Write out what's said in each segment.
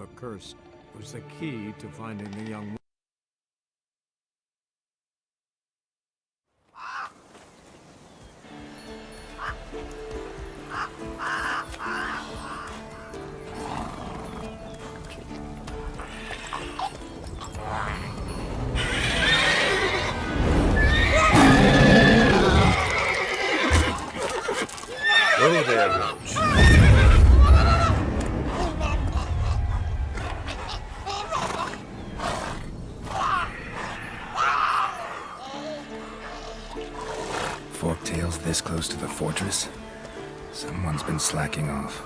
Weaver curse was the key to finding the young. Go there, Roach. Forktails this close to the fortress? Someone's been slacking off.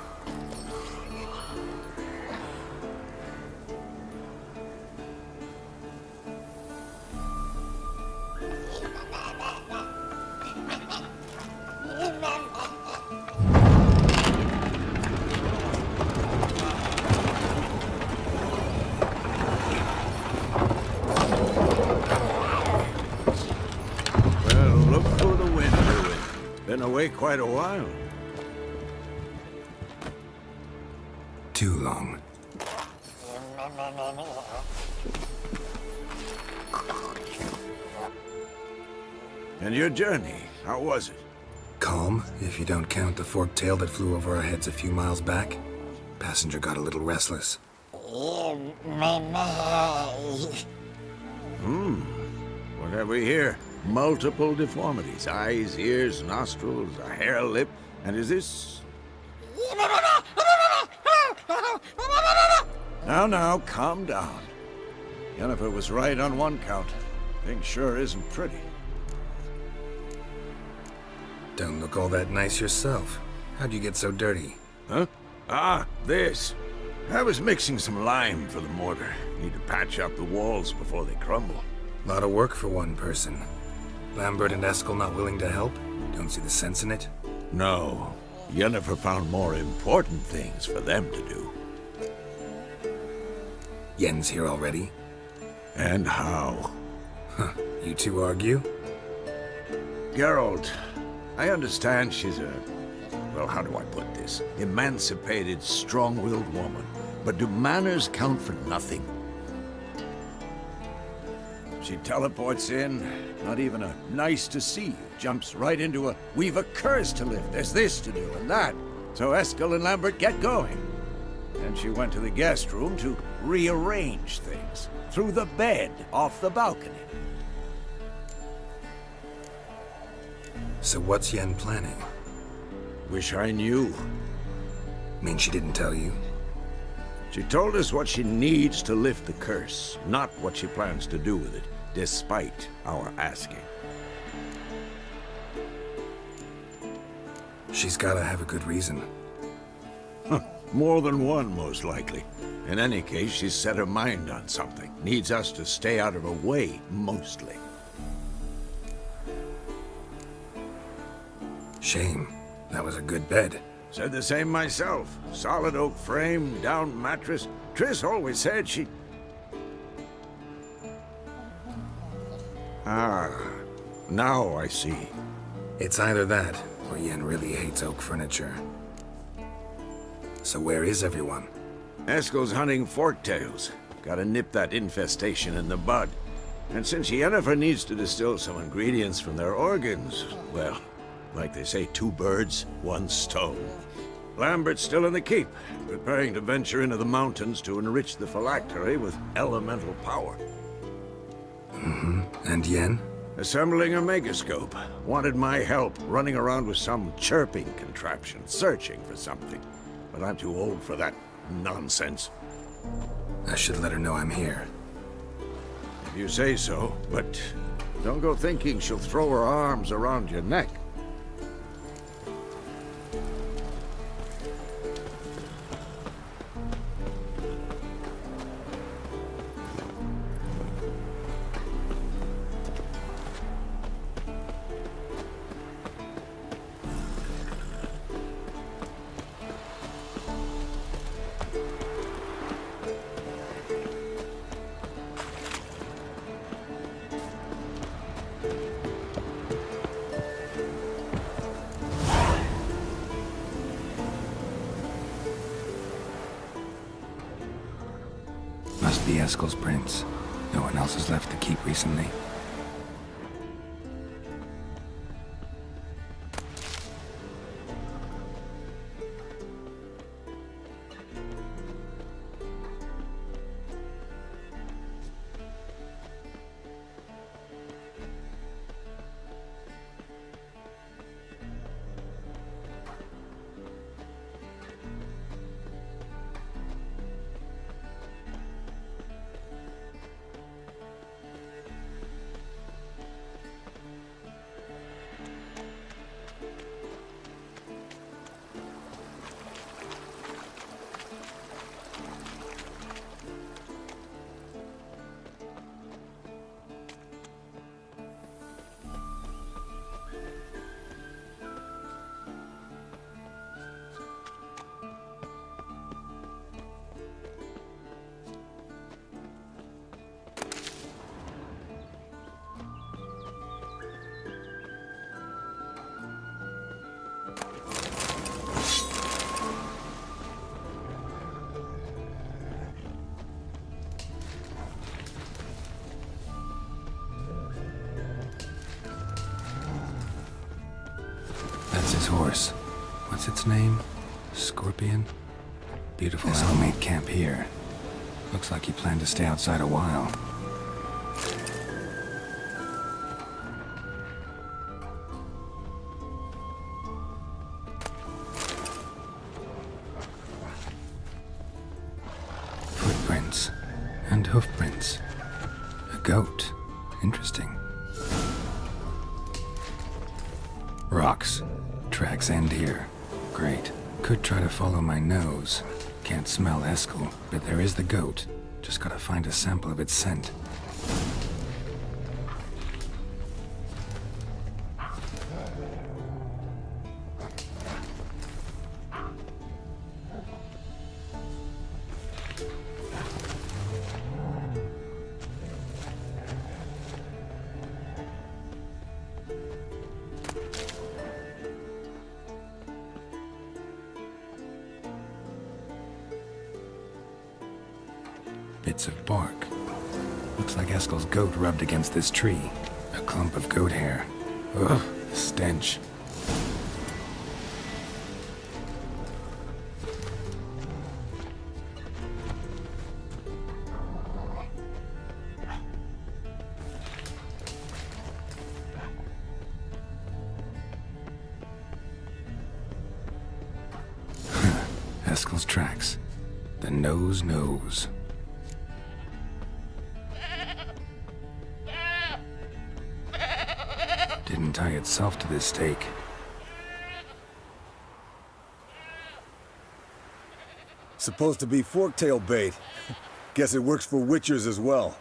Well, look who the wind blew in. Been away quite a while. Too long. And your journey, how was it? Calm, if you don't count the forktail that flew over our heads a few miles back. Passenger got a little restless. What have we here? Multiple deformities. Eyes, ears, nostrils, a hair lip. And is this... Now, calm down. Yennefer was right on one count. Thing sure isn't pretty. Don't look all that nice yourself. How'd you get so dirty? Huh? Ah, this. I was mixing some lime for the mortar. Need to patch up the walls before they crumble. Lot of work for one person. Lambert and Eskel not willing to help? Don't see the sense in it? No. Yennefer found more important things for them to do. Yen's here already? And how? Huh. You two argue? Geralt, I understand she's a... well, how do I put this? Emancipated, strong-willed woman. But do manners count for nothing? She teleports in, not even a nice to see you. Jumps right into a we've a curse to lift, there's this to do and that. So Eskel and Lambert get going. And she went to the guest room to rearrange things. Through the bed, off the balcony. So what's Yen planning? Wish I knew. Mean she didn't tell you? She told us what she needs to lift the curse, not what she plans to do with it, despite our asking. She's gotta have a good reason. More than one, most likely. In any case, she's set her mind on something. Needs us to stay out of her way, mostly. Shame. That was a good bed. Said the same myself. Solid oak frame, down mattress. Triss always said she... Ah, now I see. It's either that, or Yen really hates oak furniture. So where is everyone? Eskel's hunting forktails. Gotta nip that infestation in the bud. And since Yennefer needs to distill some ingredients from their organs, well, like they say, two birds, one stone. Lambert's still in the keep, preparing to venture into the mountains to enrich the phylactery with elemental power. And Yen? Assembling a megascope. Wanted my help running around with some chirping contraption, searching for something. But I'm too old for that nonsense. I should let her know I'm here. If you say so, but don't go thinking she'll throw her arms around your neck. be Eskel's prints. No one else has left the keep recently. That's his horse. What's its name? Scorpion? Beautiful Eskel made camp here. Looks like he planned to stay outside a while. Footprints. And hoofprints. A goat. Interesting. Rocks. Tracks end here. Great. Could try to follow my nose. Can't smell Eskel, but there is the goat. Just gotta find a sample of its scent. Bits of bark. Looks like Eskel's goat rubbed against this tree. A clump of goat hair. Ugh, stench. Eskel's tracks. The nose knows. Didn't tie itself to this stake. Supposed to be forktail bait. Guess it works for witchers as well.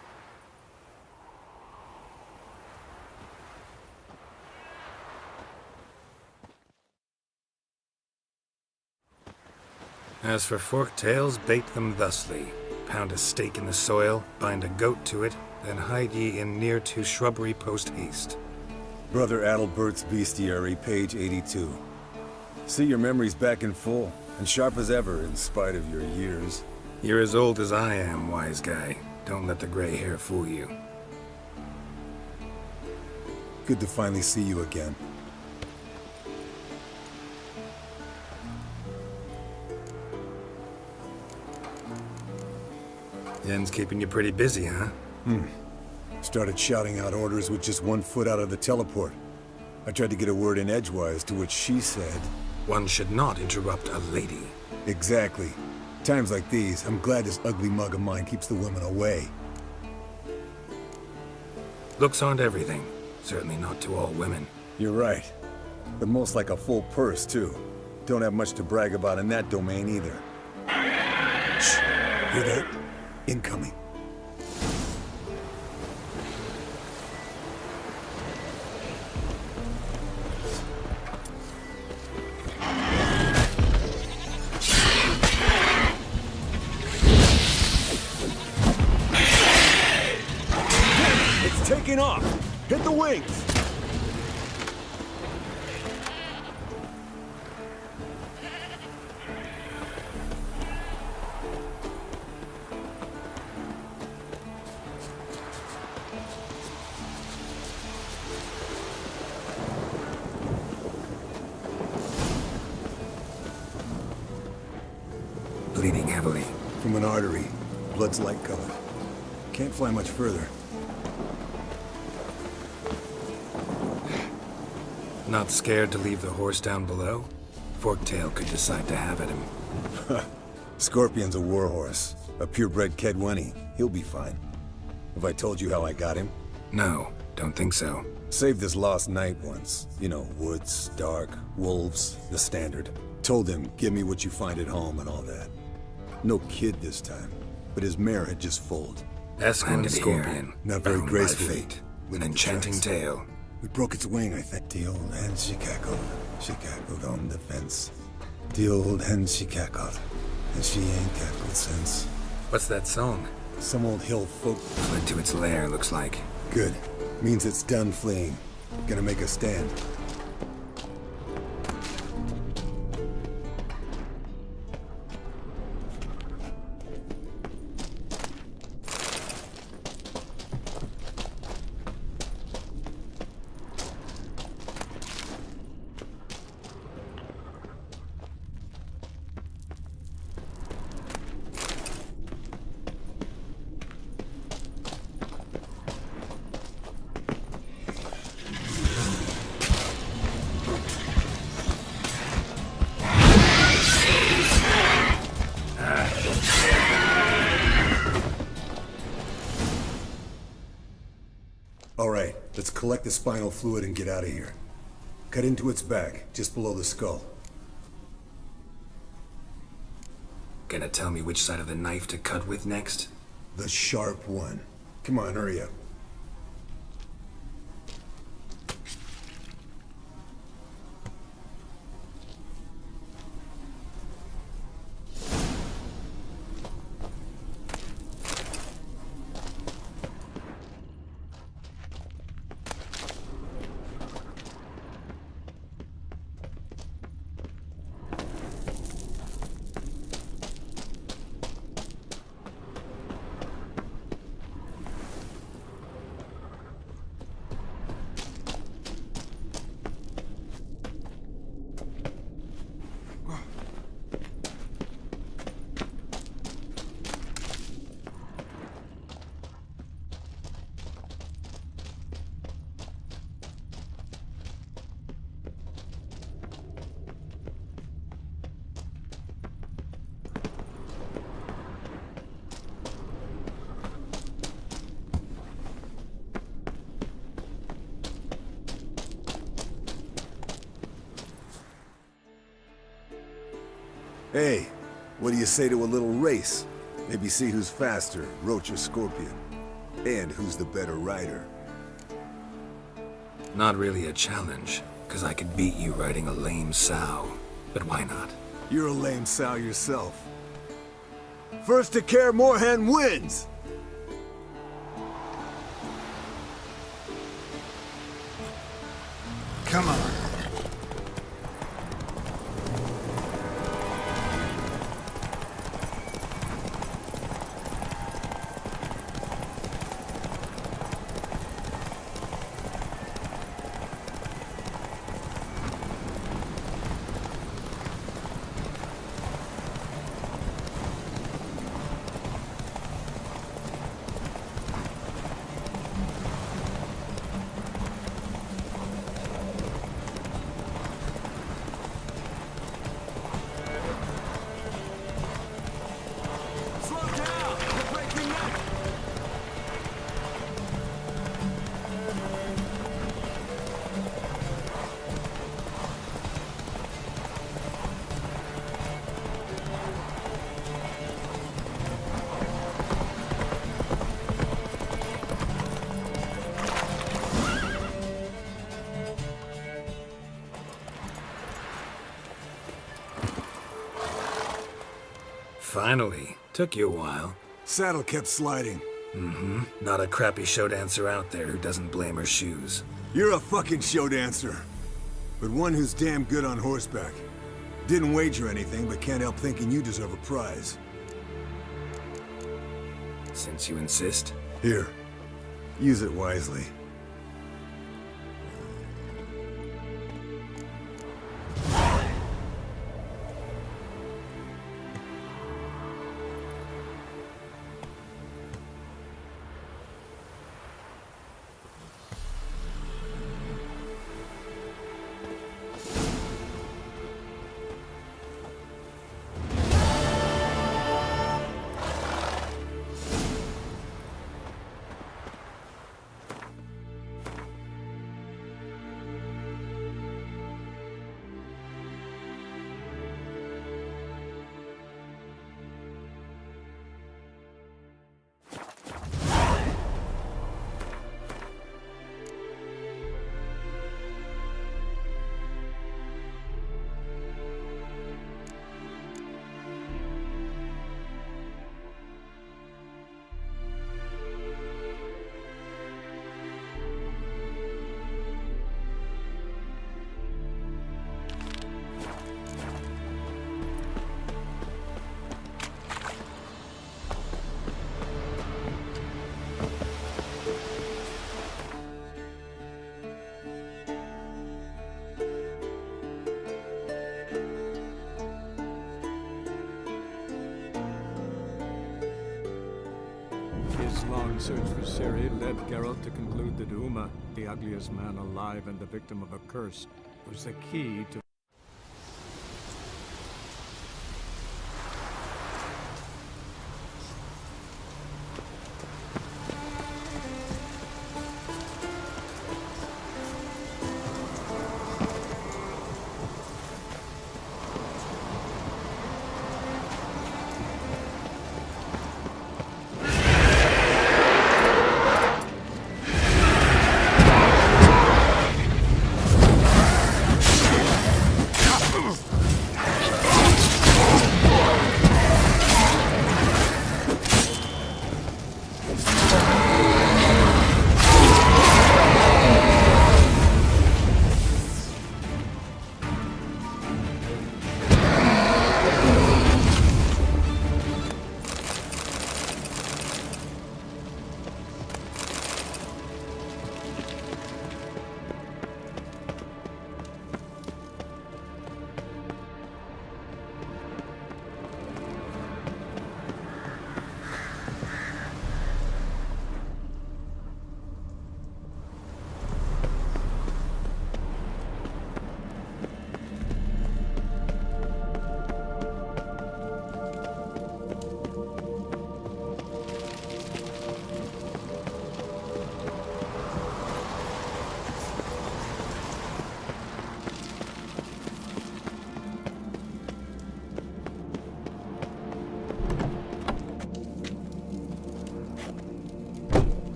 As for forktails, bait them thusly. Pound a stake in the soil, bind a goat to it, then hide ye in near to shrubbery post haste. Brother Adalbert's Bestiary, page 82. See, your memory's back in full, and sharp as ever, in spite of your years. You're as old as I am, wise guy. Don't let the gray hair fool you. Good to finally see you again. Yen's keeping you pretty busy, huh? Started shouting out orders with just 1 foot out of the teleport. I tried to get a word in edgewise, to which she said... One should not interrupt a lady. Exactly. Times like these, I'm glad this ugly mug of mine keeps the women away. Looks aren't everything. Certainly not to all women. You're right. But most like a full purse, too. Don't have much to brag about in that domain, either. Shh! Hear that? Incoming. It's taking off! Hit the wings! Common artery. Blood's light colored. Can't fly much further. Not scared to leave the horse down below? Forktail could decide to have at him. Scorpion's a warhorse. A purebred Kedwenny. He'll be fine. Have I told you how I got him? No, don't think so. Saved this lost knight once. You know, woods, dark, wolves, the standard. Told him, give me what you find at home and all that. No kid this time, but his mare had just foaled. Eskel and Scorpion. Not very bound by gracefully. fate. An enchanting tale. We broke its wing, I think. The old hen she cackled. She cackled on the fence. The old hen she cackled. And she ain't cackled since. What's that song? Some old hill folk. Fled to its lair, looks like. Good. Means it's done fleeing. Gonna make a stand. All right, let's collect the spinal fluid and get out of here. Cut into its back, just below the skull. Gonna tell me which side of the knife to cut with next? The sharp one. Come on, hurry up. Hey, what do you say to a little race? Maybe see who's faster, Roach or Scorpion. And who's the better rider. Not really a challenge, because I could beat you riding a lame sow. But why not? You're a lame sow yourself. First to Kaer Morhen wins! Come on. Finally. Took you a while. Saddle kept sliding. Mm-hmm. Not a crappy show dancer out there who doesn't blame her shoes. You're a fucking show dancer. But one who's damn good on horseback. Didn't wager anything, but can't help thinking you deserve a prize. Since you insist. Here. Use it wisely. His long search for Ciri led Geralt to conclude that Uma, the ugliest man alive and the victim of a curse, was the key to...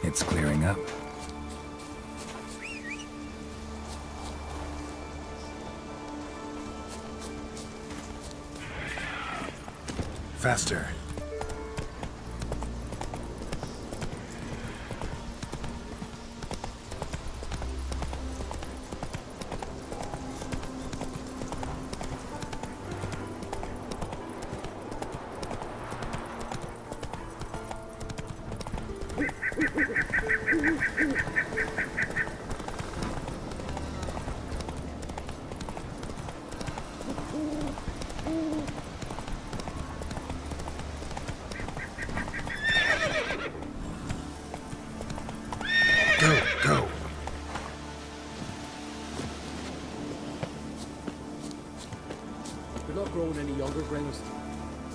It's clearing up. Faster. Go. You're not growing any younger, Graves.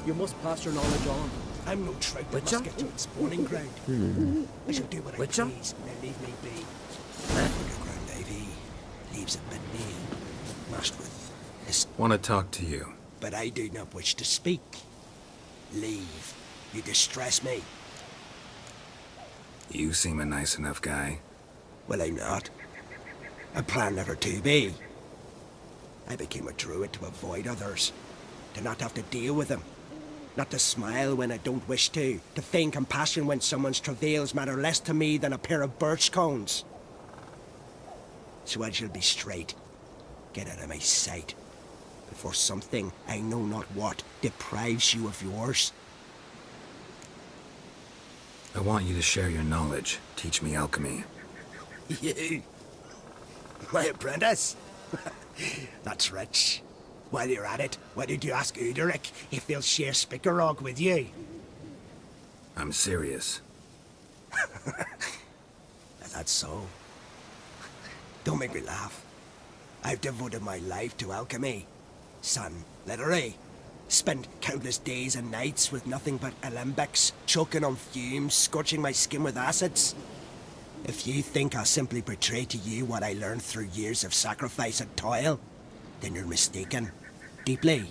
You must pass your knowledge on. I'm no trout that Witcher? must get to its spawning ground. I shall do what I Witcher? please, and then leave me be. Underground Ivy leaves at midday, mashed with his... Want to talk to you. But I do not wish to speak. Leave. You distress me. You seem a nice enough guy. Well, I'm not. I plan never to be. I became a druid to avoid others, to not have to deal with them. Not to smile when I don't wish to feign compassion when someone's travails matter less to me than a pair of birch cones. So I shall be straight. Get out of my sight, before something, I know not what, deprives you of yours. I want you to share your knowledge. Teach me alchemy. You? My apprentice? That's rich. While you're at it, why did you ask Uderic if he'll share Spikarog with you? I'm serious. That's so. Don't make me laugh. I've devoted my life to alchemy. Son, literally. Spent countless days and nights with nothing but alembics, choking on fumes, scorching my skin with acids. If you think I'll simply portray to you what I learned through years of sacrifice and toil, then you're mistaken. Deeply.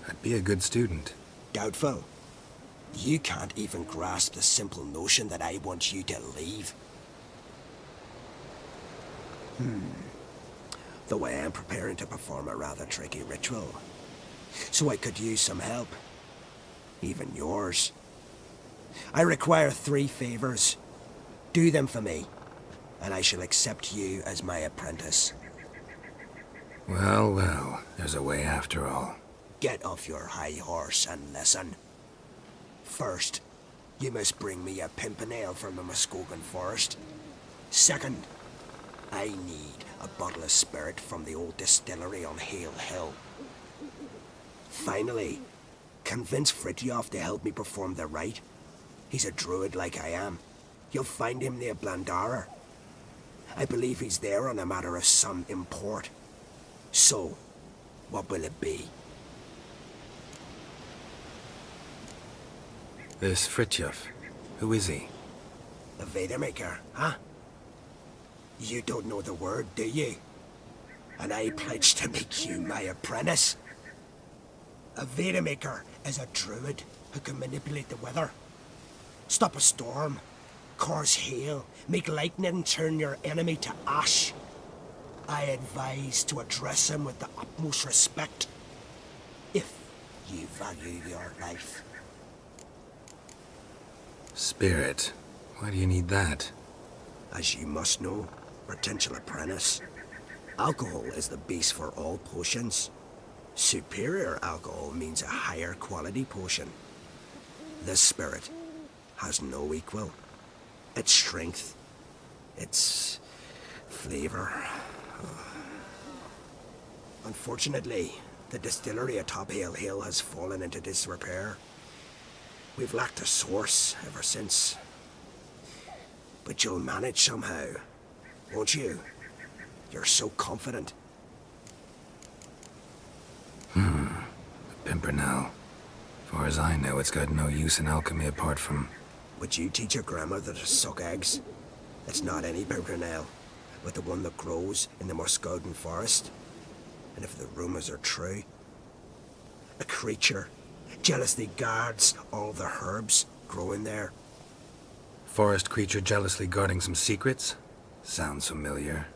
I'd be a good student. Doubtful. You can't even grasp the simple notion that I want you to leave. Though I am preparing to perform a rather tricky ritual. So I could use some help. Even yours. I require 3 favors. Do them for me, and I shall accept you as my apprentice. Well, well, there's a way after all. Get off your high horse and listen. First, you must bring me a pimpernel from the Muskogan forest. Second, I need a bottle of spirit from the old distillery on Hale Hill. Finally, convince Fritjof to help me perform the rite. He's a druid like I am. You'll find him near Blandara. I believe he's there on a matter of some import. So, what will it be? This Fritjof, who is he? The Vedamaker, huh? You don't know the word, do you? And I pledge to make you my apprentice. A Vedamaker is a druid who can manipulate the weather. Stop a storm, cause hail, make lightning turn your enemy to ash. I advise to address him with the utmost respect, if you value your life. Spirit. Why do you need that? As you must know, potential apprentice, alcohol is the base for all potions. Superior alcohol means a higher quality potion. This spirit has no equal. Its strength, its flavor. Unfortunately, the distillery atop Hale Hill has fallen into disrepair. We've lacked a source ever since. But you'll manage somehow, won't you? You're so confident. Pimpernel. Far as I know, it's got no use in alchemy apart from... Would you teach your grandmother to suck eggs? It's not any pimpernel, but the one that grows in the Muskogan forest. And if the rumors are true, a creature jealously guards all the herbs growing there. Forest creature jealously guarding some secrets? Sounds familiar.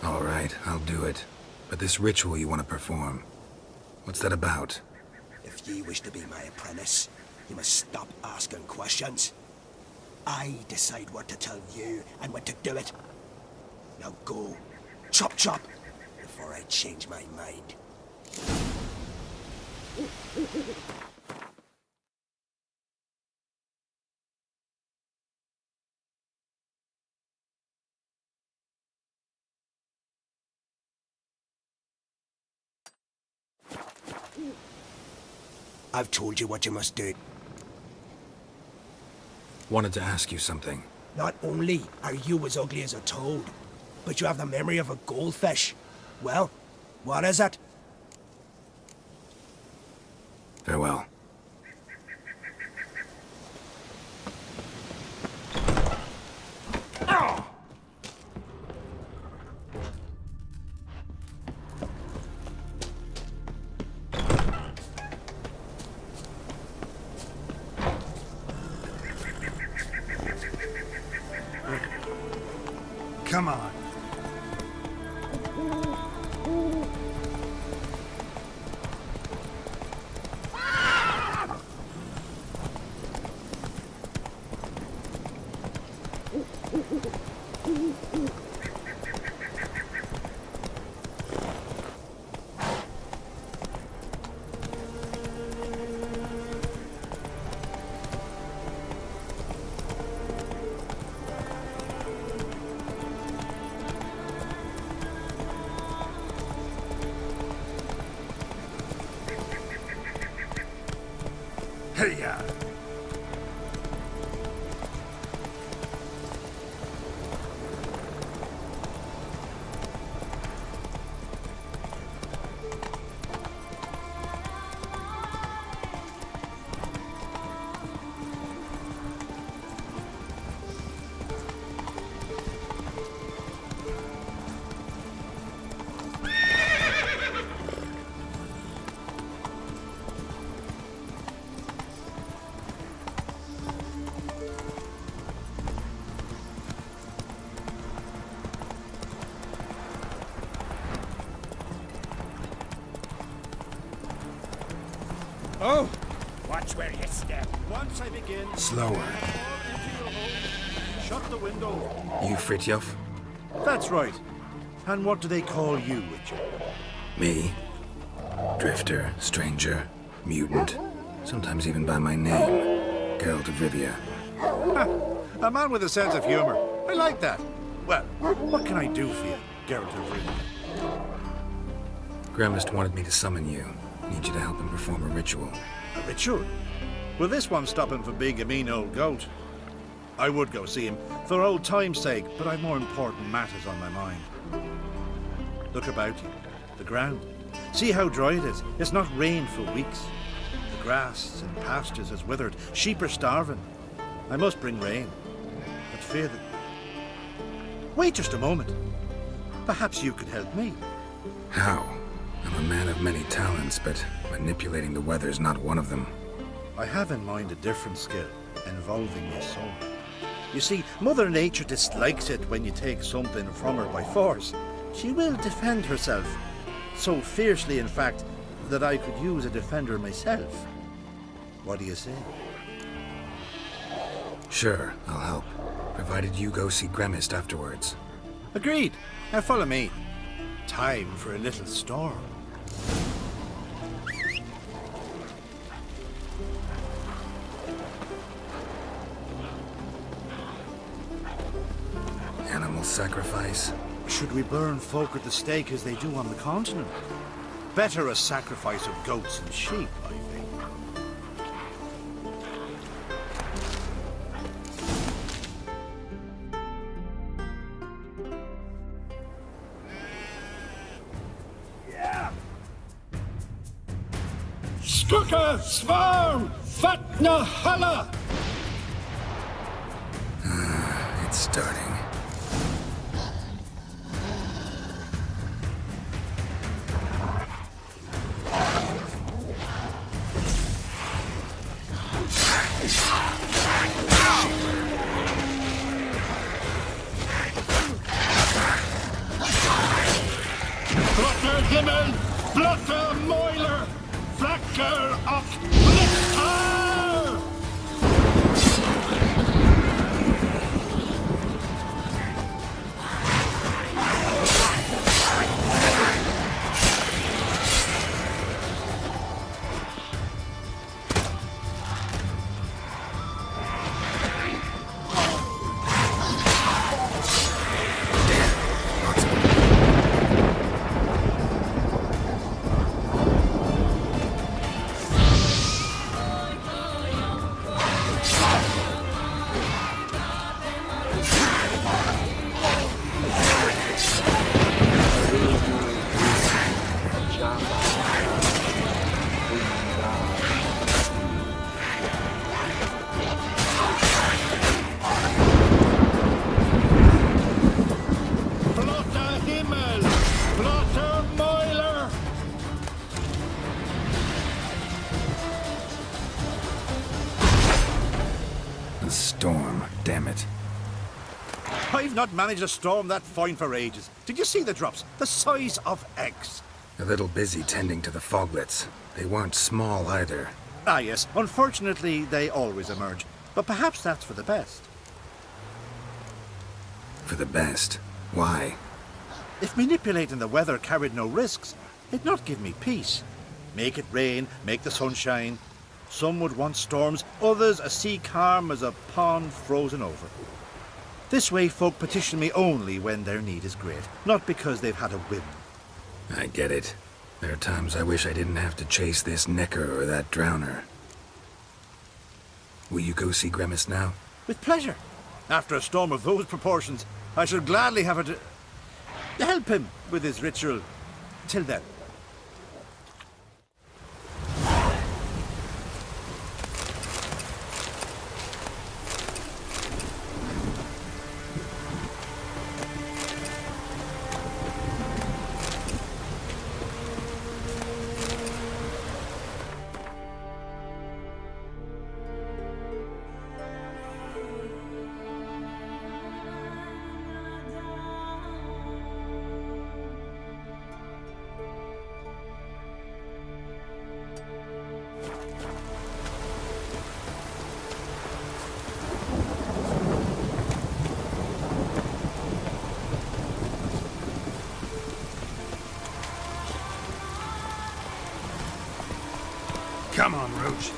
All right, I'll do it. But this ritual you want to perform, what's that about? If you wish to be my apprentice, you must stop asking questions. I decide what to tell you and when to do it. Now go. Chop chop, before I change my mind. I've told you what you must do. Wanted to ask you something. Not only are you as ugly as a toad, but you have the memory of a goldfish. Well, what is it? Farewell. Come on. Oh! Watch where you step. Once I begin, Slower. into your home. Shut the window. You Fritjof? That's right. And what do they call you, Witcher? Me? Drifter, stranger, mutant. Sometimes even by my name. Geralt of Rivia. A man with a sense of humor. I like that. Well, what can I do for you, Geralt of Rivia? Gremist wanted me to summon you. Need you to help him perform a ritual. A ritual? Will this one stop him from being a mean old goat? I would go see him, for old time's sake, but I've more important matters on my mind. Look about you. The ground. See how dry it is. It's not rained for weeks. The grass and pastures has withered. Sheep are starving. I must bring rain. But fear that... Wait just a moment. Perhaps you could help me. How? I'm a man of many talents, but manipulating the weather's not one of them. I have in mind a different skill, involving your soul. You see, Mother Nature dislikes it when you take something from her by force. She will defend herself. So fiercely, in fact, that I could use a defender myself. What do you say? Sure, I'll help. Provided you go see Gremist afterwards. Agreed. Now follow me. Time for a little storm. Animal sacrifice? Should we burn folk at the stake as they do on the continent? Better a sacrifice of goats and sheep, I think. Stuka Svarm Fatna Hala! It's starting. Blotter Himmel! Blotter Moiler! Flacker of Blitzar! Blotter Himmel! Blotter Moiler! A storm, damn it. I've not managed a storm that fine for ages. Did you see the drops? The size of eggs. A little busy tending to the foglets. They weren't small either. Ah, yes. Unfortunately, they always emerge. But perhaps that's for the best. For the best. Why? If manipulating the weather carried no risks, it'd not give me peace. Make it rain, make the sun shine. Some would want storms, others a sea calm as a pond frozen over. This way folk petition me only when their need is great, not because they've had a whim. I get it. There are times I wish I didn't have to chase this Necker or that Drowner. Will you go see Grimace now? With pleasure. After a storm of those proportions, I shall gladly have it to help him with his ritual. Till then. Come on, Roach.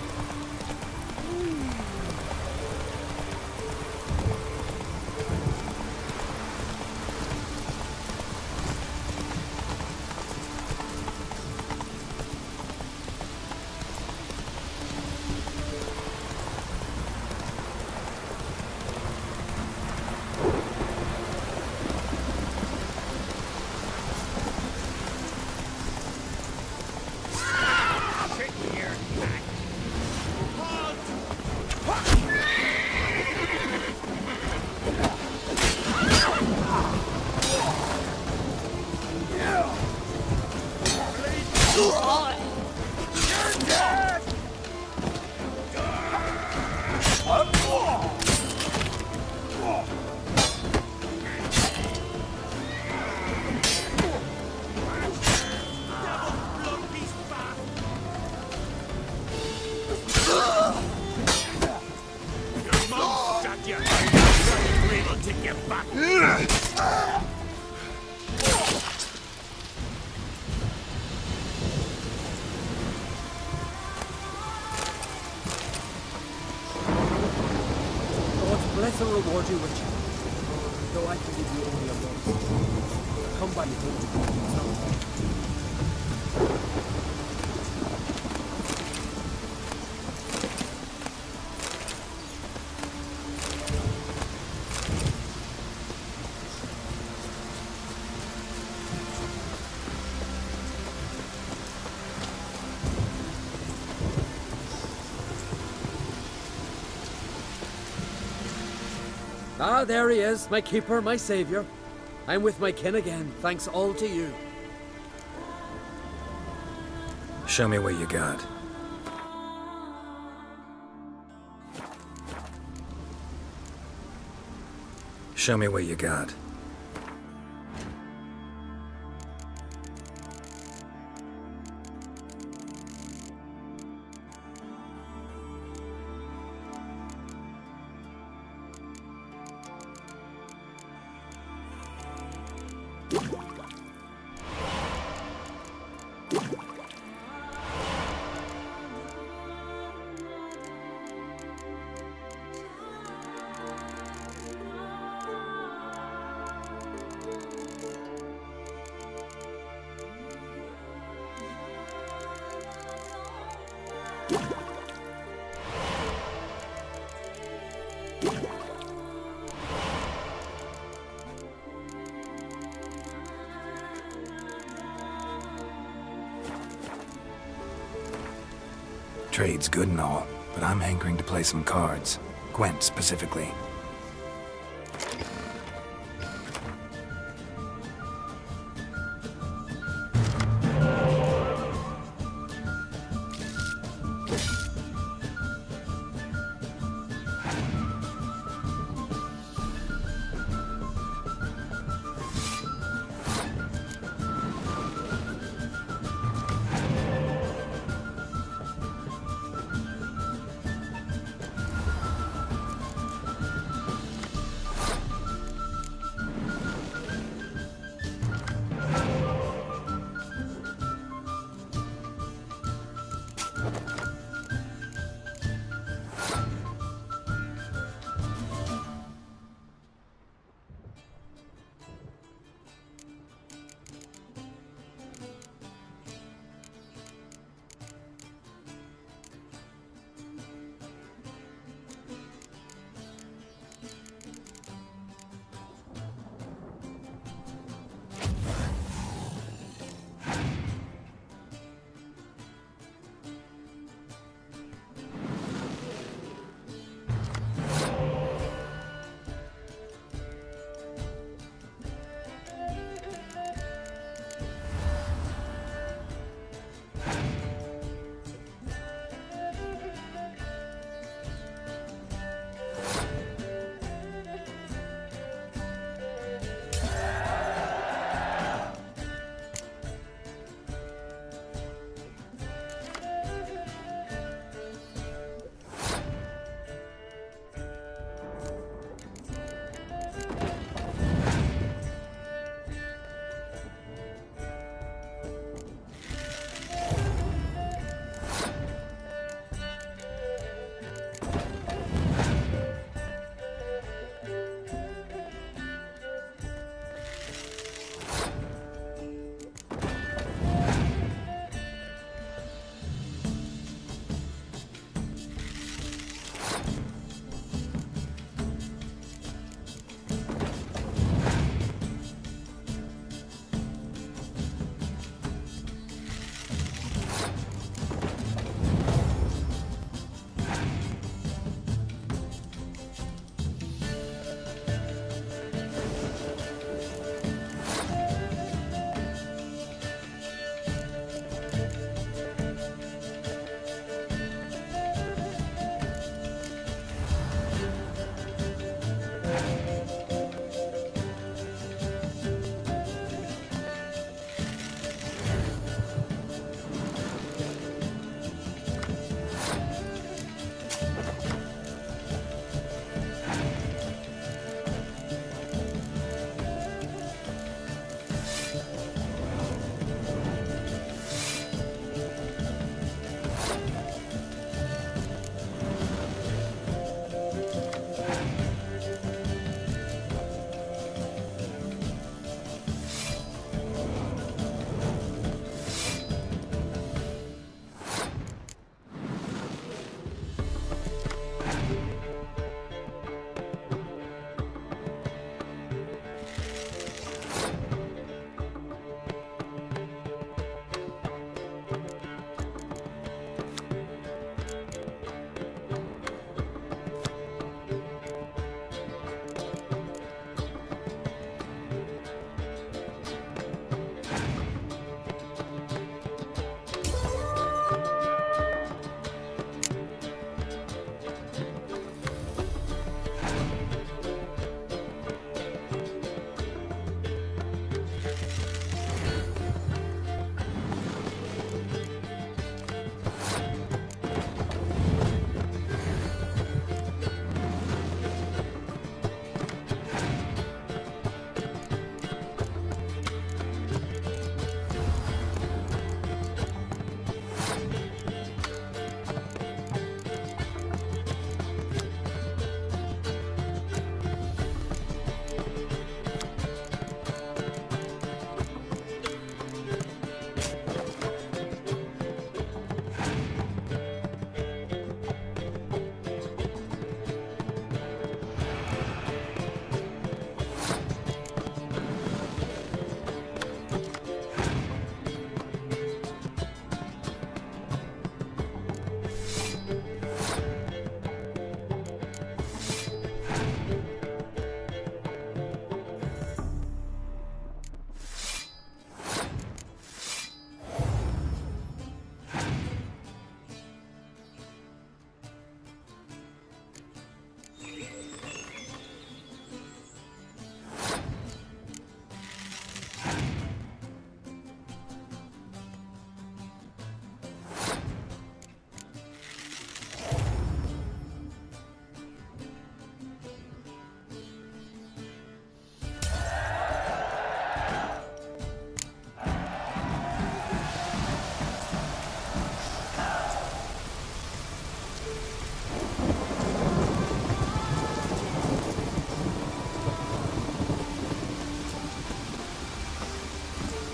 God's blessing reward you with children, though I can give you only a month. Come by me, Ah, there he is, my keeper, my savior. I'm with my kin again, thanks all to you. Show me what you got. Show me what you got. Trade's good and all, but I'm hankering to play some cards. Gwent, specifically.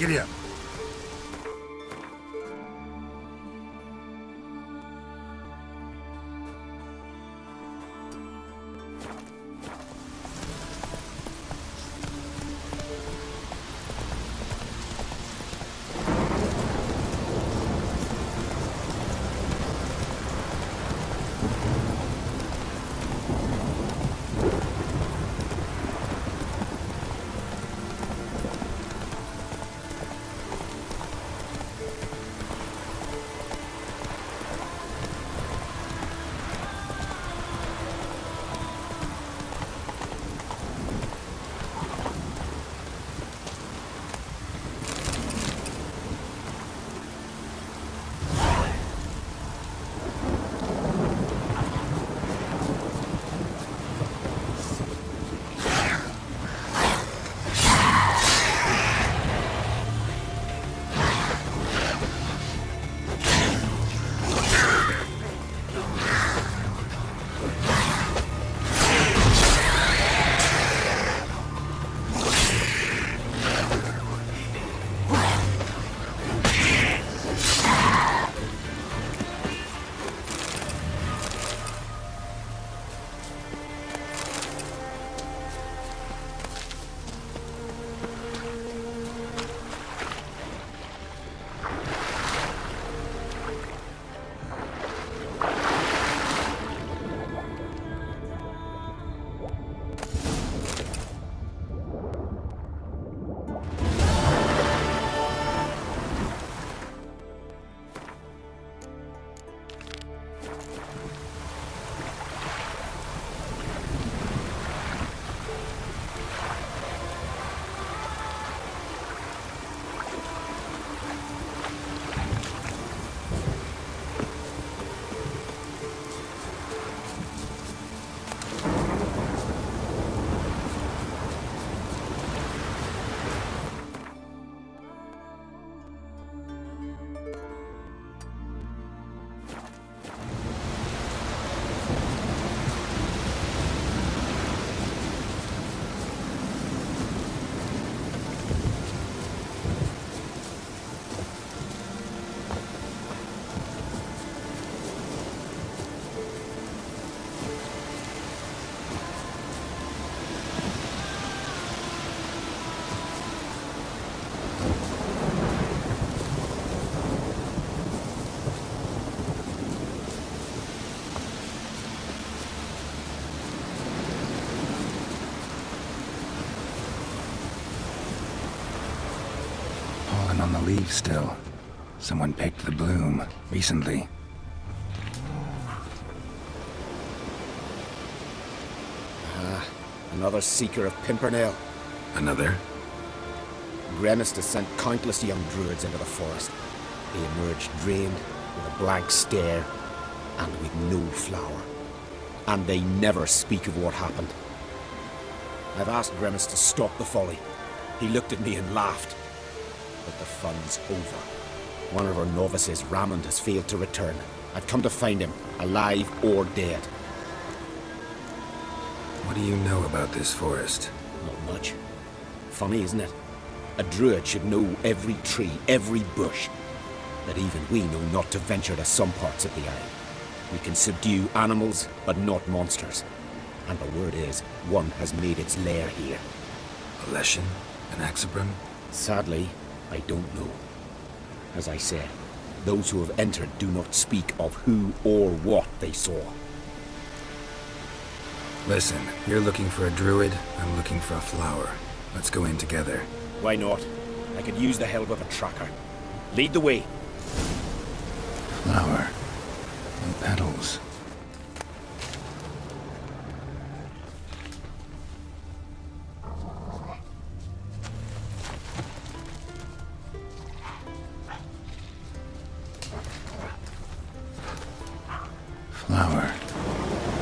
Giddy up. On the leaves still. Someone picked the bloom recently. Another seeker of Pimpernel. Another? Gremis has sent countless young druids into the forest. They emerge drained, with a blank stare, and with no flower. And they never speak of what happened. I've asked Gremis to stop the folly. He looked at me and laughed. But the fun's over. One of our novices, Ramond, has failed to return. I've come to find him, alive or dead. What do you know about this forest? Not much. Funny, isn't it? A druid should know every tree, every bush. That even we know not to venture to some parts of the isle. We can subdue animals, but not monsters. And the word is, one has made its lair here. A Leshen? An Axabron? Sadly, I don't know. As I said, those who have entered do not speak of who or what they saw. Listen, you're looking for a druid, I'm looking for a flower. Let's go in together. Why not? I could use the help of a tracker. Lead the way. Flower. And petals. Flower.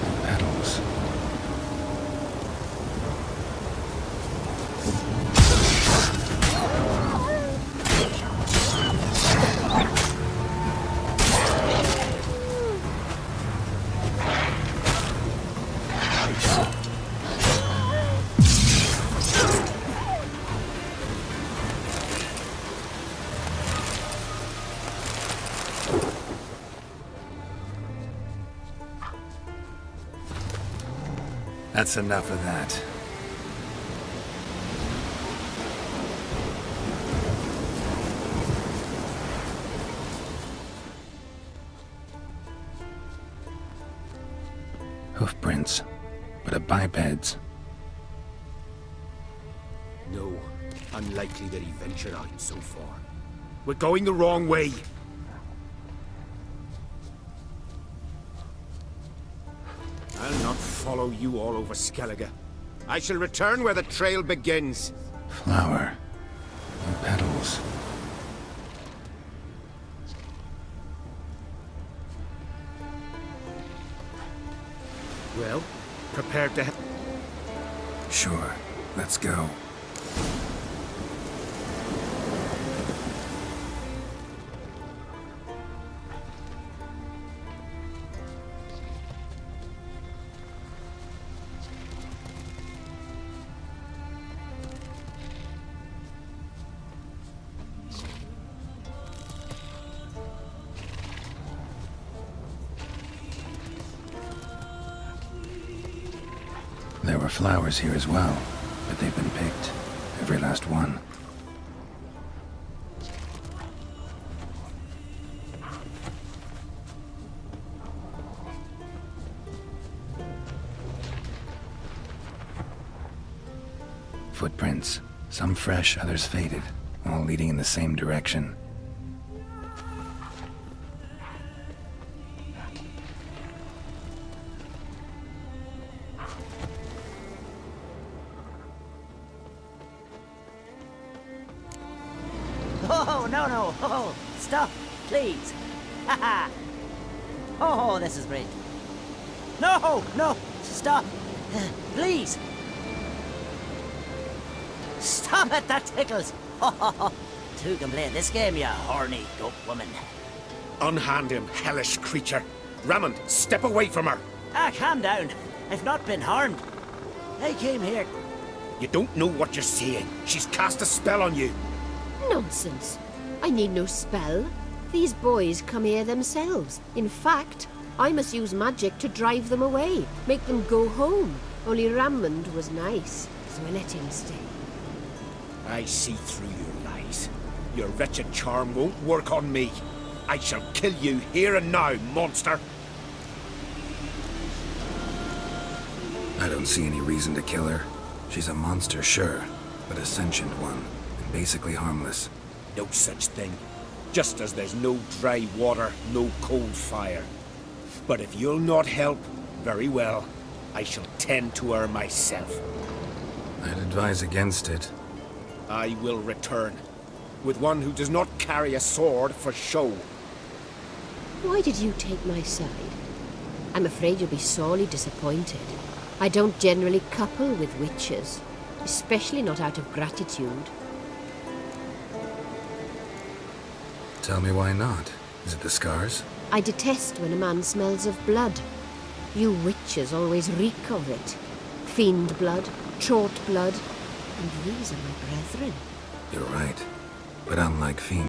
And petals. That's enough of that. Hoofprints, but a biped's. No, unlikely that he ventured out so far. We're going the wrong way. I'll not follow you all over Skellige. I shall return where the trail begins. Flower. And petals. Well, prepared to... Sure, let's go. There were flowers here as well, but they've been picked. Every last one. Footprints. Some fresh, others faded, all leading in the same direction. Oh, no. Oh, stop, please. Haha. Oh, this is great. No, stop. Please. Stop it, that tickles. Two can play this game, you horny goat woman. Unhand him, hellish creature. Raymond, step away from her. Calm down. I've not been harmed. I came here. You don't know what you're saying. She's cast a spell on you. Nonsense. I need no spell. These boys come here themselves. In fact, I must use magic to drive them away, make them go home. Only Raymond was nice, so I let him stay. I see through your lies. Your wretched charm won't work on me. I shall kill you here and now, monster. I don't see any reason to kill her. She's a monster, sure, but a sentient one, and basically harmless. No such thing. Just as there's no dry water, no cold fire. But if you'll not help, very well. I shall tend to her myself. I'd advise against it. I will return, with one who does not carry a sword for show. Why did you take my side? I'm afraid you'll be sorely disappointed. I don't generally couple with witches, especially not out of gratitude. Tell me why not. Is it the scars? I detest when a man smells of blood. You witches always reek of it. Fiend blood, trot blood, and these are my brethren. You're right. But unlike fiends,